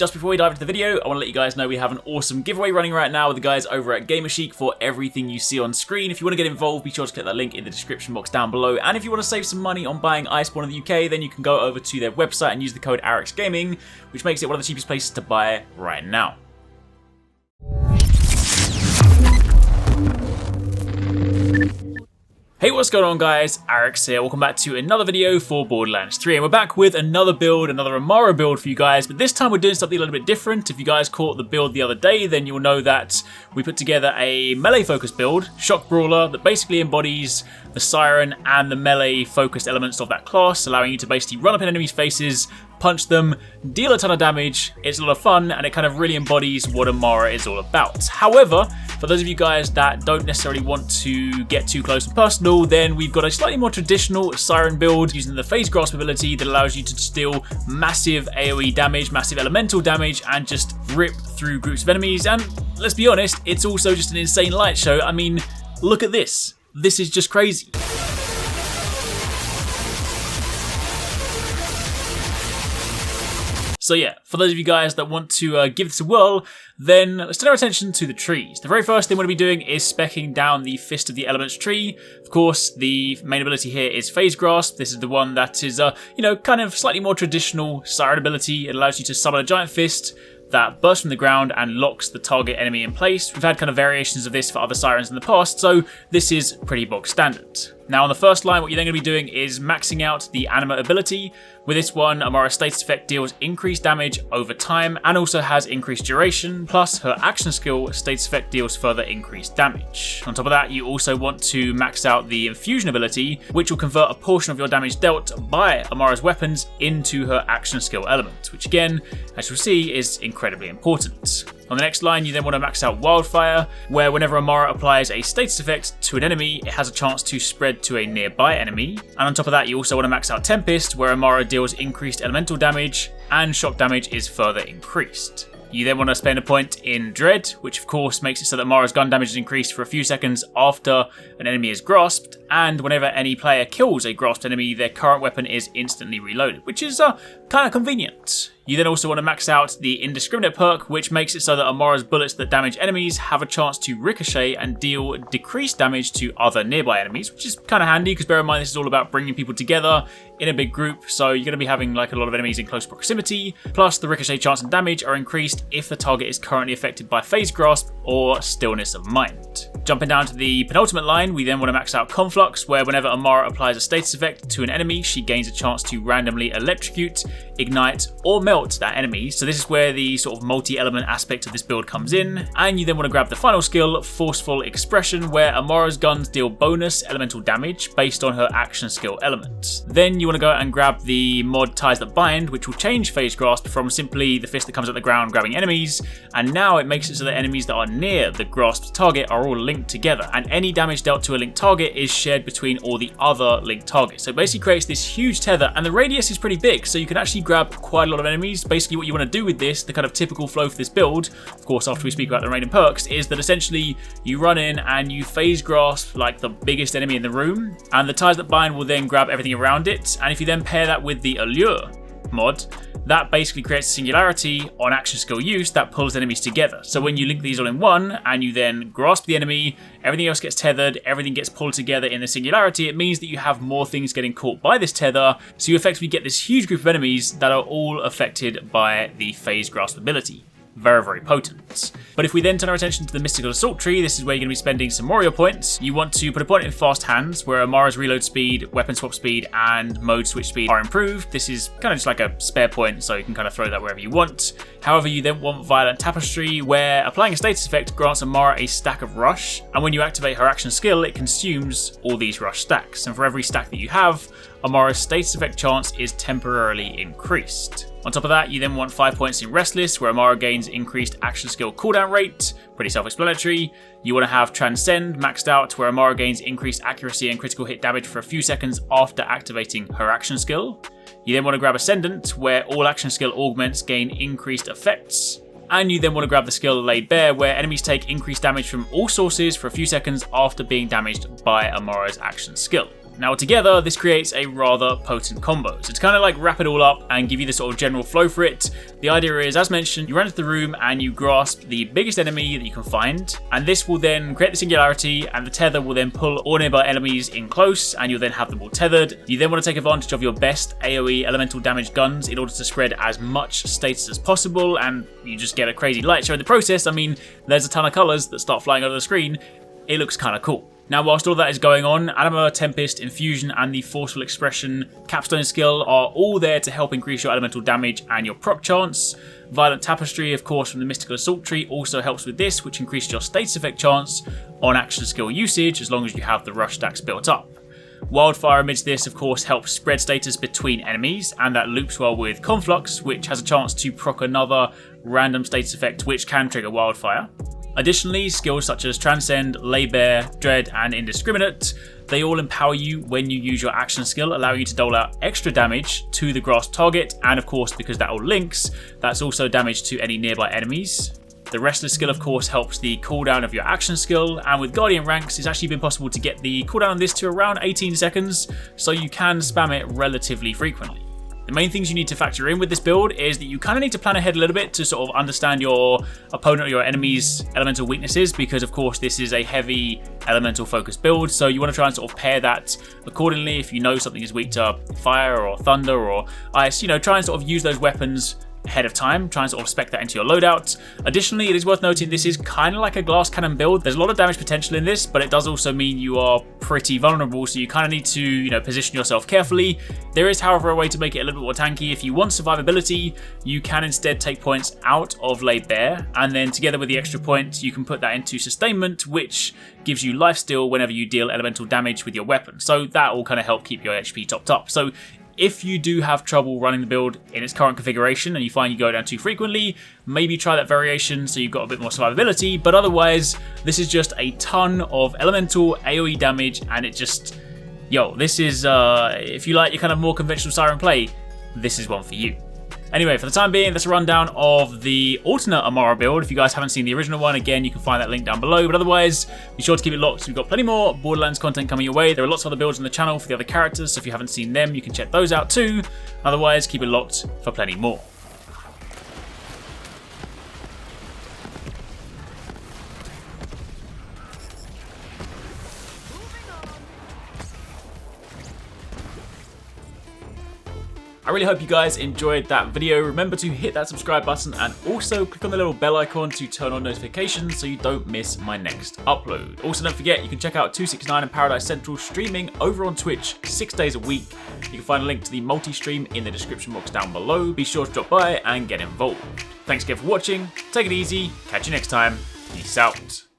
Just before we dive into the video, I want to let you guys know we have an awesome giveaway running right now with the guys over at Gamerchic for everything you see on screen. If you want to get involved, be sure to click that link in the description box down below. And if you want to save some money on buying Iceborne in the UK, then you can go over to their website and use the code Arekkz Gaming, which makes it one of the cheapest places to buy right now. Hey, what's going on guys? Arekkz here, welcome back to another video for Borderlands 3, and we're back with another build, another Amara build for you guys, but this time we're doing something a little bit different. If you guys caught the build the other day, then you'll know that we put together a melee focused build, Shock Brawler, that basically embodies the Siren and the melee focused elements of that class, allowing you to basically run up in enemies' faces, punch them, deal a ton of damage. It's a lot of fun and it kind of really embodies what Amara is all about. However, for those of you guys that don't necessarily want to get too close and personal, then we've got a slightly more traditional Siren build using the Phase Grasp ability that allows you to deal massive AoE damage, massive elemental damage, and just rip through groups of enemies. And let's be honest, it's also just an insane light show. I mean, look at this. This is just crazy. So yeah, for those of you guys that want to give this a whirl, then let's turn our attention to the trees. The very first thing we're going to be doing is speccing down the Fist of the Elements tree. Of course, the main ability here is Phase Grasp. This is the one that is, kind of slightly more traditional Siren ability. It allows you to summon a giant fist that bursts from the ground and locks the target enemy in place. We've had kind of variations of this for other Sirens in the past, so this is pretty bog standard. Now on the first line, what you're then going to be doing is maxing out the Anima ability. With this one, Amara's status effect deals increased damage over time and also has increased duration, plus her action skill status effect deals further increased damage. On top of that, you also want to max out the Infusion ability, which will convert a portion of your damage dealt by Amara's weapons into her action skill element, which again, as you'll see, is incredibly important. On the next line, you then want to max out Wildfire, where whenever Amara applies a status effect to an enemy, it has a chance to spread to a nearby enemy. And on top of that, you also want to max out Tempest, where Amara deals increased elemental damage and shock damage is further increased. You then want to spend a point in Dread, which of course makes it so that Amara's gun damage is increased for a few seconds after an enemy is grasped, and whenever any player kills a grasped enemy, their current weapon is instantly reloaded, which is kind of convenient. You then also want to max out the Indiscriminate perk, which makes it so that Amara's bullets that damage enemies have a chance to ricochet and deal decreased damage to other nearby enemies, which is kind of handy because bear in mind this is all about bringing people together in a big group, so you're going to be having like a lot of enemies in close proximity, plus the ricochet chance and damage are increased if the target is currently affected by Phase Grasp or Stillness of Mind. Jumping down to the penultimate line, we then want to max out Conflux, where whenever Amara applies a status effect to an enemy, she gains a chance to randomly electrocute, ignite, or melt that enemy. So this is where the sort of multi-element aspect of this build comes in. And you then want to grab the final skill, Forceful Expression, where Amara's guns deal bonus elemental damage based on her action skill element. Then you want to go and grab the mod Ties That Bind, which will change Phase Grasp from simply the fist that comes at the ground grabbing enemies, and now it makes it so that enemies that are near the grasped target are all linked together, and any damage dealt to a linked target is shared between all the other linked targets. So it basically creates this huge tether, and the radius is pretty big, so you can actually grab quite a lot of enemies. Basically what you want to do with this, the kind of typical flow for this build, of course after we speak about the raid and perks, is that essentially you run in and you Phase Grasp like the biggest enemy in the room, and the Ties That Bind will then grab everything around it, and if you then pair that with the Allure mod, that basically creates a singularity on action skill use that pulls enemies together. So when you link these all in one and you then grasp the enemy, everything else gets tethered, everything gets pulled together in the singularity, it means that you have more things getting caught by this tether, so you effectively get this huge group of enemies that are all affected by the Phase Grasp ability. Very, very potent. But if we then turn our attention to the Mystical Assault tree, this is where you're going to be spending some more of your points. You want to put a point in Fast Hands, where Amara's reload speed, weapon swap speed, and mode switch speed are improved. This is kind of just like a spare point, so you can kind of throw that wherever you want. However, you then want Violent Tapestry, where applying a status effect grants Amara a stack of Rush, and when you activate her action skill, it consumes all these Rush stacks. And for every stack that you have, Amara's status effect chance is temporarily increased. On top of that, you then want 5 points in Restless, where Amara gains increased action skill cooldown rate. Pretty self-explanatory. You want to have Transcend maxed out, where Amara gains increased accuracy and critical hit damage for a few seconds after activating her action skill. You then want to grab Ascendant, where all action skill augments gain increased effects. And you then want to grab the skill Laid Bare, where enemies take increased damage from all sources for a few seconds after being damaged by Amara's action skill. Now together, this creates a rather potent combo. So to kind of like wrap it all up and give you the sort of general flow for it, the idea is, as mentioned, you run into the room and you grasp the biggest enemy that you can find, and this will then create the singularity, and the tether will then pull all nearby enemies in close, and you'll then have them all tethered. You then want to take advantage of your best AoE elemental damage guns in order to spread as much status as possible, and you just get a crazy light show in the process. I mean, there's a ton of colours that start flying over the screen. It looks kind of cool. Now, whilst all that is going on, Anima, Tempest, Infusion, and the Forceful Expression Capstone skill are all there to help increase your elemental damage and your proc chance. Violent Tapestry, of course, from the Mystical Assault tree also helps with this, which increases your status effect chance on action skill usage as long as you have the rush stacks built up. Wildfire amidst this, of course, helps spread status between enemies, and that loops well with Conflux, which has a chance to proc another random status effect which can trigger Wildfire. Additionally, skills such as Transcend, Lay Bare, Dread, and Indiscriminate, they all empower you when you use your action skill, allowing you to dole out extra damage to the grasped target, and of course, because that all links, that's also damage to any nearby enemies. The Restless skill, of course, helps the cooldown of your action skill, and with Guardian ranks, it's actually been possible to get the cooldown on this to around 18 seconds, so you can spam it relatively frequently. The main things you need to factor in with this build is that you kind of need to plan ahead a little bit to sort of understand your opponent or your enemy's elemental weaknesses, because of course this is a heavy elemental focused build, so you want to try and sort of pair that accordingly. If you know something is weak to fire or thunder or ice, try and sort of use those weapons ahead of time, try and sort of spec that into your loadout. Additionally, it is worth noting this is kind of like a glass cannon build. There's a lot of damage potential in this, but it does also mean you are pretty vulnerable, so you kind of need to, position yourself carefully. There is, however, a way to make it a little bit more tanky. If you want survivability, you can instead take points out of Lay Bare, and then together with the extra points, you can put that into Sustainment, which gives you lifesteal whenever you deal elemental damage with your weapon. So that will kind of help keep your HP topped up. So if you do have trouble running the build in its current configuration and you find you go down too frequently, maybe try that variation so you've got a bit more survivability, but otherwise, this is just a ton of elemental AoE damage, and it just, this is, if you like your kind of more conventional Siren play, this is one for you. Anyway, for the time being, that's a rundown of the alternate Amara build. If you guys haven't seen the original one, again, you can find that link down below. But otherwise, be sure to keep it locked. We've got plenty more Borderlands content coming your way. There are lots of other builds on the channel for the other characters, so if you haven't seen them, you can check those out too. Otherwise, keep it locked for plenty more. I really hope you guys enjoyed that video. Remember to hit that subscribe button and also click on the little bell icon to turn on notifications so you don't miss my next upload. Also, don't forget, you can check out 269 and Paradise Central streaming over on Twitch 6 days a week. You can find a link to the multi-stream in the description box down below. Be sure to drop by and get involved. Thanks again for watching. Take it easy. Catch you next time. Peace out.